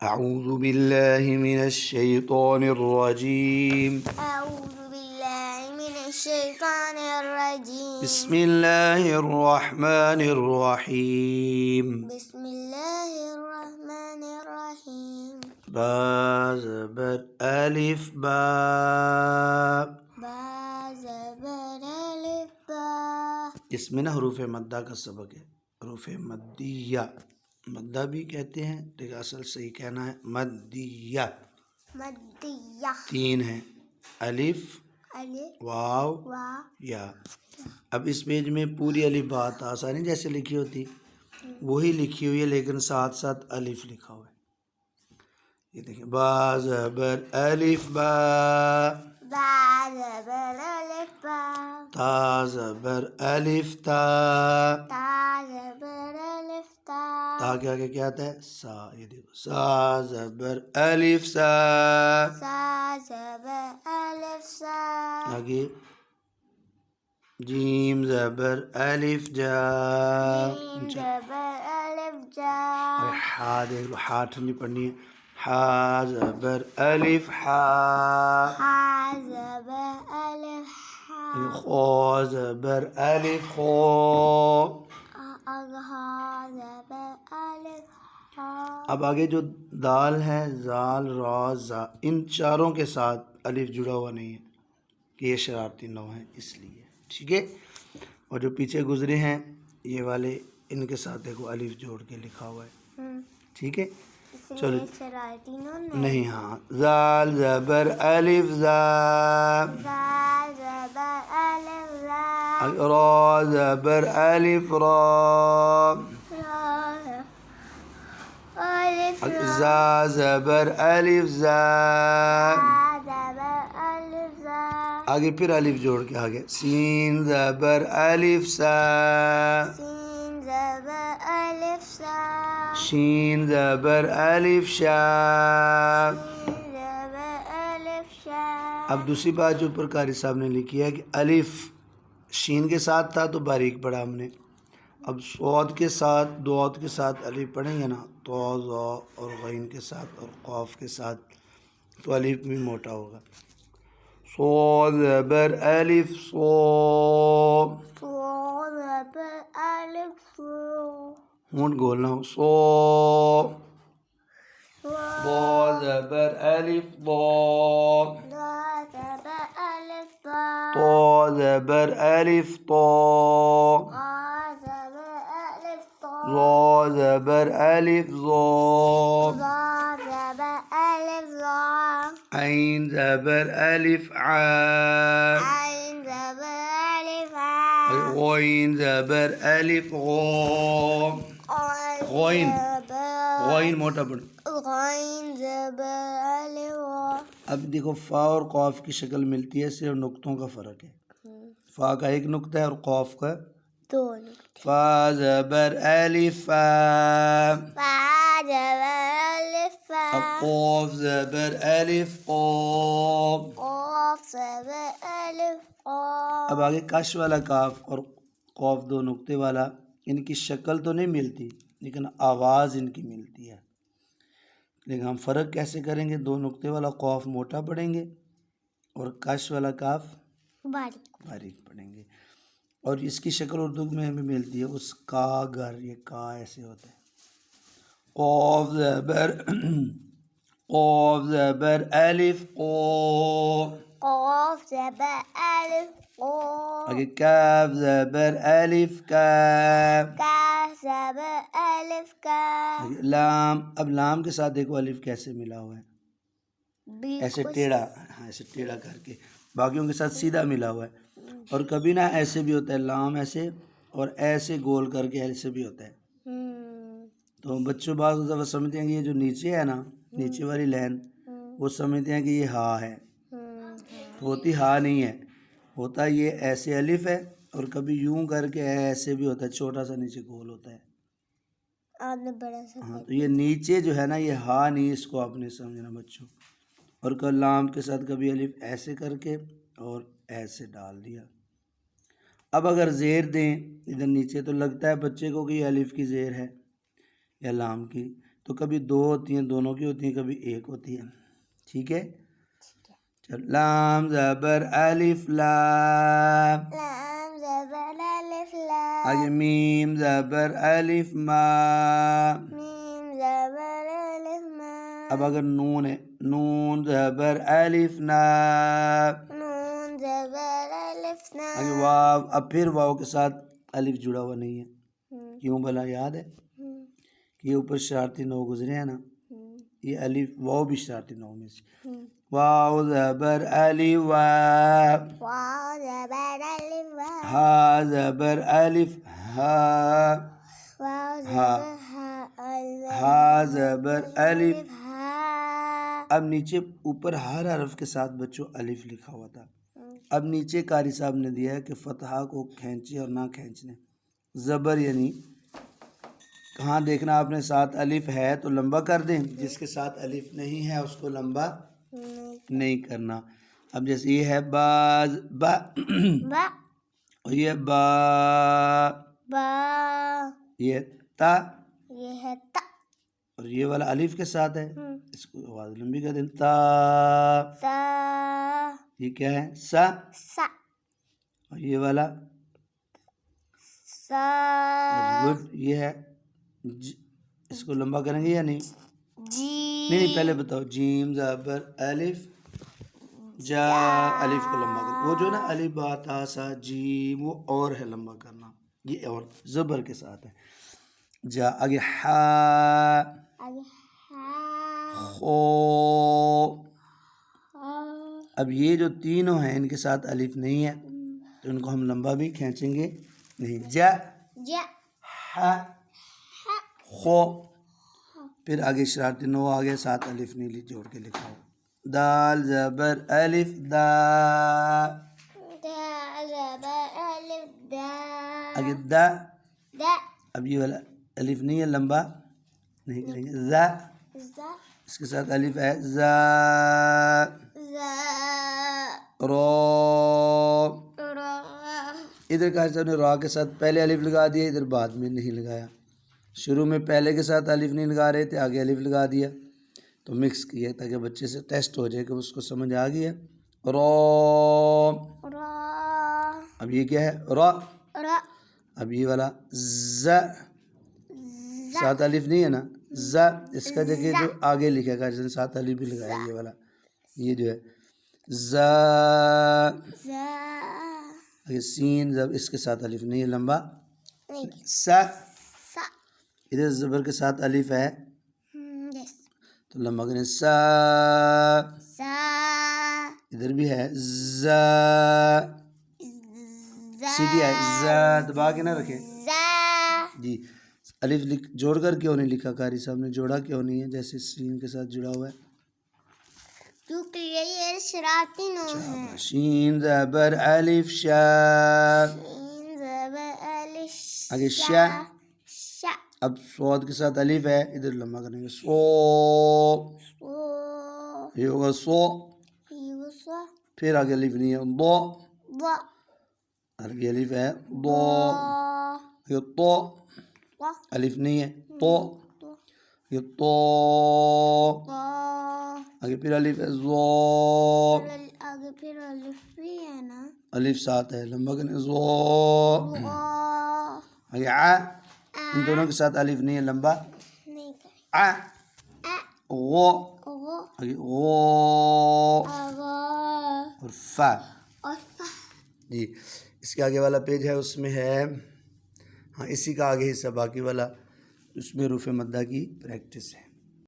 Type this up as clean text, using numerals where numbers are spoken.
أعوذ بالله من الشيطان الرجيم. أعوذ بالله من الشيطان الرجيم. بسم الله الرحمن الرحيم. بسم الله الرحمن الرحيم. با زبر ألف با. با زبر الف با. اس میں نا حروف مدہ کا سبق ہے. حروف مدیہ، مدہ بھی کہتے ہیں لیکن اصل صحیح کہنا ہے مدیہ. مدیہ. تین ہیں، الف، الف واو، واو. یا. اب اس پیج میں پوری الف بات آسانی جیسے لکھی ہوتی وہی لکھی ہوئی ہے، لیکن ساتھ ساتھ الف لکھا ہوا ہے. یہ دیکھیں، با زبر الف با. با زبر الف با. تا زبر الف تا. تا زبر الف تا. تا کے آگے کیا آتا ہے؟ سا. یہ دیکھو، سا زبر الف سا. سا زبر الف سا. آگے جیم زبر الف جا. جیم زبر الف جا. ہا دیکھ لو، ہا ٹھنڈی پڑھنی ہے. ہا زبر الف ہا. ہا زبر الف ہا. خو زبر الف خو. ہا زبر الف ہا. اب آگے جو دال ہے، زال را زا، ان چاروں کے ساتھ الف جڑا ہوا نہیں ہے کہ یہ شرارتی نو ہیں، اس لیے. ٹھیک ہے. اور جو پیچھے گزرے ہیں یہ والے، ان کے ساتھ دیکھو الف جوڑ کے لکھا ہوا ہے. ٹھیک ہے. چلو شرارتی نو نہیں، ہاں، زال زبر الف زا. زال زبر الف زا. را زبر الف را. الف زا زبر الف زا. زبر الف زا. آگے پھر الف جوڑ کے آگے سین زبر الف سا. سین زبر الف سا. شین زبر الف شا. سین زبر الف شا. اب دوسری بات جو اوپر قاری صاحب نے لکھی ہے کہ الف شین کے ساتھ تھا تو باریک پڑھا ہم نے. اب صاد کے ساتھ، دعات کے ساتھ الف پڑھیں گے نا، تو ضا اور غین کے ساتھ اور قاف کے ساتھ، تو الف بھی موٹا ہوگا. صاد زبر الف صو. صو زبر الف صو. ہونٹ گولنا ہو. صو. ضا زبر الف ضا. ضا زبر الف ضا. طا زبر الف طا. قا زبر الف طا. ظا زبر الف ظا. ضا زبر الف ضا. عین زبر الف ع. عین زبر الف ع. غین زبر الف غا. غین غین موٹا پڑھ. غین زبر الف غا. اب دیکھو، فا اور قاف کی شکل ملتی ہے، صرف نقطوں کا فرق ہے. فا کا ایک نقطہ ہے اور قاف کا دو نقطے. فا زبر الف فا. فا زبر الف فا. اب قاف زبر الف قاف. قاف زبر الف قاف. اب آگے کش والا کاف اور قاف دو نقطے والا، ان کی شکل تو نہیں ملتی لیکن آواز ان کی ملتی ہے. لیکن ہم فرق کیسے کریں گے؟ دو نقطے والا قاف موٹا پڑھیں گے اور کش والا کاف باریک پڑھیں گے. اور اس کی شکل اردو میں بھی ملتی ہے، اس کا گر، یہ کا ایسے ہوتا ہے. قاف زبر قاف زبر الف قاف. قاف زبر الف قاف. آگے کاف زبر الف کاف. کاف زبر الف کاف. آگے لام. اب لام کے ساتھ دیکھو الف کیسے ملا ہوا ہے، ایسے ٹیڑھا، ہاں ایسے ٹیڑھا کر کے. باقیوں کے ساتھ سیدھا ملا ہوا ہے. اور کبھی نہ ایسے بھی ہوتا ہے، لام ایسے اور ایسے گول کر کے ایسے بھی ہوتا ہے. تو بچوں بعض دفعہ سمجھتے ہیں کہ یہ جو نیچے ہے نا، نیچے والی لائن، وہ سمجھتے ہیں کہ یہ ہا ہے. ہوتی ہا نہیں ہے، ہوتا یہ ایسے الف ہے، اور کبھی یوں کر کے ایسے بھی ہوتا ہے، چھوٹا سا نیچے گول ہوتا ہے. ہاں، تو یہ نیچے جو ہے نا یہ ہا نہیں، اس کو آپ نے سمجھنا بچوں. اور لام کے ساتھ کبھی الف ایسے کر کے اور ایسے ڈال دیا. اب اگر زیر دیں ادھر نیچے تو لگتا ہے بچے کو کہ یہ الف کی زیر ہے یا لام کی، تو کبھی دو ہوتی ہیں، دونوں کی ہوتی ہیں، کبھی ایک ہوتی ہے. ٹھیک ہے. چل لام زبر الف لام. لام زبر الف لام. آگے میم زبر الف ما. میم زبر الف ما. اب اگر نون ہے، نون زبر الف نا. نون زبر الف نا. آگے واو. اب پھر واو کے ساتھ الف جڑا ہوا نہیں ہے. کیوں بھلا یاد ہے کہ یہ اوپر شرارتی نو گزرے ہیں نا، یہ الف واو بھی شرارتی نو میں سے. واو زبر الف واو. واو زبر الف وا. ہا زبر الف ہا. واو ہا. زبر ہا. ہا زبر الف. ہا. اب نیچے اوپر ہر حرف کے ساتھ بچوں الف لکھا ہوا تھا. اب نیچے قاری صاحب نے دیا ہے کہ فتحہ کو کھینچے اور نہ کھینچنے. زبر یعنی کہاں دیکھنا آپ نے ساتھ الف ہے تو لمبا کر دیں، جس کے ساتھ الف نہیں ہے اس کو لمبا نہیں کرنا. اب جیسے یہ ہے باز با با. اور یہ با، با. یہ تا یہ ہے تا. اور یہ والا الف کے ساتھ ہے، اس کو آواز لمبی کر دیں تا. تا. یہ کیا ہے سا. سا. اور یہ والا سا. گڈ. یہ ہے اس کو لمبا کریں گے یا نہیں؟ جی. نہیں پہلے بتاؤ. جیم زبر الف جا. الف کو لمبا کرنا، وہ جو نا الف با تا سا جیم وہ اور ہے لمبا کرنا، یہ اور زبر کے ساتھ ہے. جا. آگے ہا. آگے ہا. خو. اب یہ جو تینوں ہیں ان کے ساتھ الف نہیں ہے تو ان کو ہم لمبا بھی کھینچیں گے نہیں. جا. جا. ہا. خو. پھر آگے شرارتی نو آگے ساتھ الف نہیں جوڑ کے لکھا ہو. دال زبر الف دا. دا زبر الف دا. آگے دا. دا. اب یہ والا الف نہیں ہے لمبا نہیں کریں گے. زا. زا. اس کے ساتھ الف ہے زا. زا. رو. را. ادھر قاری صاحب نے را کے ساتھ پہلے الف لگا دیا، ادھر بعد میں نہیں لگایا. شروع میں پہلے کے ساتھ الف نہیں لگا رہے تھے، آگے الف لگا دیا تو مکس کیا تاکہ بچے سے ٹیسٹ ہو جائے کہ اس کو سمجھ آ گیا. رو. را. اب یہ کیا ہے را. را. اب یہ والا ز. ساتھ الف نہیں ہے نا. ز. اس کا جگہ جو آگے لکھا ہے قاری صاحب نے ساتھ الف بھی لگایا. یہ والا یہ جو ہے ز. زا. آگے سین. جب اس کے ساتھ الف نہیں ہے لمبا. نہیں. سا. سا. ادھر زبر کے ساتھ الف ہے یس. تو لمبا کریں سا. سا. ادھر بھی ہے ز. زا. سیدھی ہے ز. دبا کے نہ رکھیں زا. جی. الف جوڑ کر کیوں نہیں لکھا قاری صاحب نے؟ جوڑا کیوں نہیں ہے جیسے سین کے ساتھ جڑا ہوا ہے؟ کیونکہ یہ شرارتی نو ہے. شین زبر الف شا. شین زبر الف. آگے شا. شا. اب سواد کے ساتھ الف ہے، ادھر لمبا کریں گے سو. سو. یہ ہوگا سو. یوسا. پھر آگے الف نہیں ہے دو. با. آگے الف ہے دو. یہ تو با. الف نہیں ہے تو. یہ تو. با. آگے پھر الف ہے زو. آگے پھر الف بھی ہے نا. الف ساتھ ہے لمبا کریں زو. با. آگے آ. ان دونوں کے ساتھ الف نہیں ہے لمبا. نہیں کریں. آ. غو. غو. آگے غو غا. اور فا. اور فا. جی. اس کے آگے والا پیج ہے اس میں ہے ہاں اسی کا آگے حصہ باقی والا اس میں حروف مدہ کی پریکٹس ہے.